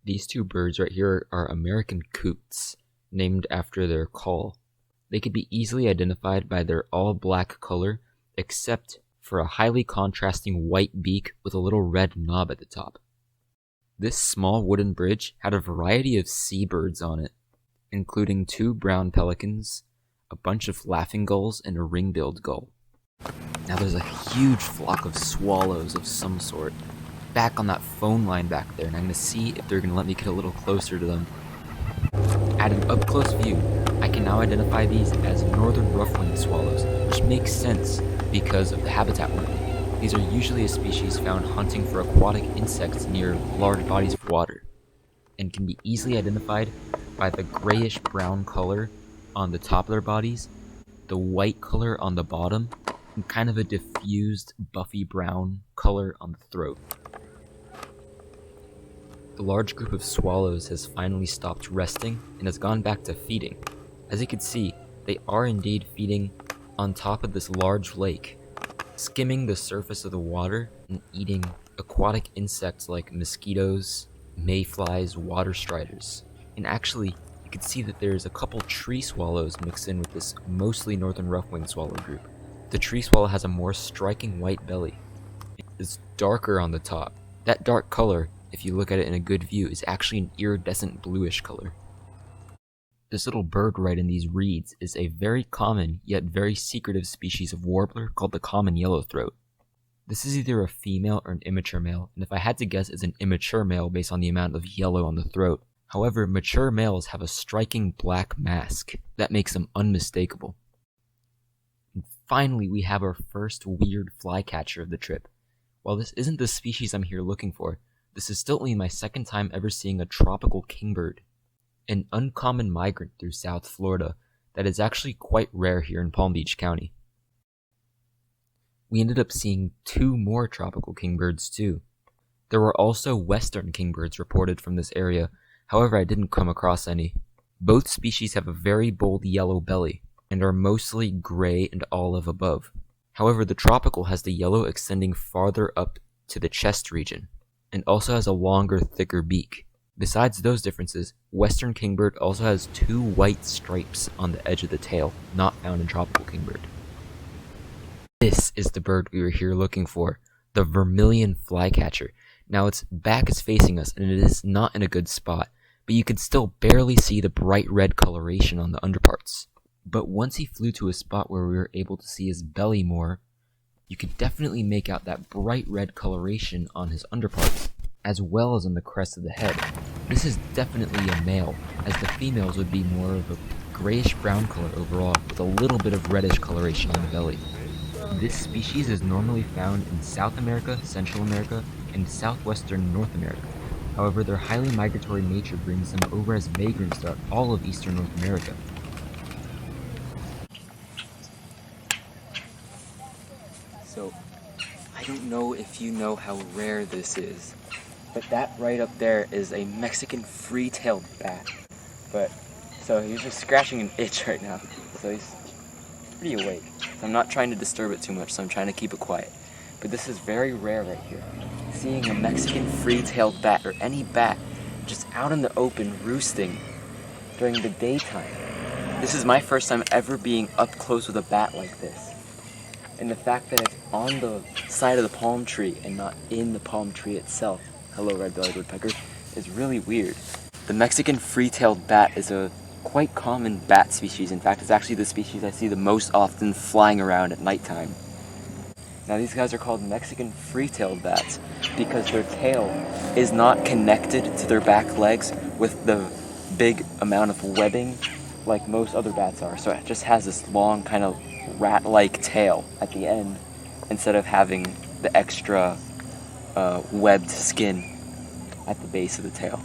These two birds right here are American coots, named after their call. They could be easily identified by their all-black color, except for a highly contrasting white beak with a little red knob at the top. This small wooden bridge had a variety of seabirds on it, including 2 brown pelicans, a bunch of laughing gulls, and a ring-billed gull. Now there's a huge flock of swallows of some sort back on that phone line back there, and I'm going to see if they're going to let me get a little closer to them. At an up-close view, I can now identify these as northern ruffling swallows, which makes sense because of the habitat work. These are usually a species found hunting for aquatic insects near large bodies of water, and can be easily identified by the grayish-brown color on the top of their bodies, the white color on the bottom, and kind of a diffused buffy brown color on the throat. The large group of swallows has finally stopped resting and has gone back to feeding. As you can see, they are indeed feeding on top of this large lake, skimming the surface of the water and eating aquatic insects like mosquitoes, mayflies, water striders. And actually, you can see that there's a couple tree swallows mixed in with this mostly northern rough-winged swallow group. The tree swallow has a more striking white belly. It's darker on the top. That dark color, if you look at it in a good view, is actually an iridescent bluish color. This little bird right in these reeds is a very common yet very secretive species of warbler called the common yellowthroat. This is either a female or an immature male, and if I had to guess, it's an immature male based on the amount of yellow on the throat. However, mature males have a striking black mask that makes them unmistakable. And finally, we have our first weird flycatcher of the trip. While this isn't the species I'm here looking for, this is still only my second time ever seeing a tropical kingbird, an uncommon migrant through South Florida that is actually quite rare here in Palm Beach County. We ended up seeing 2 more tropical kingbirds too. There were also western kingbirds reported from this area, however I didn't come across any. Both species have a very bold yellow belly, and are mostly gray and olive above. However, the tropical has the yellow extending farther up to the chest region, and also has a longer, thicker beak. Besides those differences, western kingbird also has 2 white stripes on the edge of the tail, not found in tropical kingbird. This is the bird we were here looking for, the Vermilion Flycatcher. Now its back is facing us, and it is not in a good spot, but you can still barely see the bright red coloration on the underparts. But once he flew to a spot where we were able to see his belly more, you could definitely make out that bright red coloration on his underparts, as well as on the crest of the head. This is definitely a male, as the females would be more of a grayish-brown color overall, with a little bit of reddish coloration on the belly. This species is normally found in South America, Central America, and southwestern North America. However, their highly migratory nature brings them over as vagrants throughout all of eastern North America. So, I don't know if you know how rare this is, but that right up there is a Mexican free-tailed bat. So he's just scratching an itch right now, so he's pretty awake. So I'm not trying to disturb it too much, so I'm trying to keep it quiet. But this is very rare right here. Seeing a Mexican free-tailed bat, or any bat, just out in the open roosting during the daytime. This is my first time ever being up close with a bat like this. And the fact that it's on the side of the palm tree and not in the palm tree itself, hello red-bellied woodpecker, is really weird. The Mexican free-tailed bat is a quite common bat species. In fact, it's actually the species I see the most often flying around at nighttime. Now these guys are called Mexican free-tailed bats because their tail is not connected to their back legs with the big amount of webbing like most other bats are. So it just has this long kind of rat-like tail at the end instead of having the extra webbed skin at the base of the tail.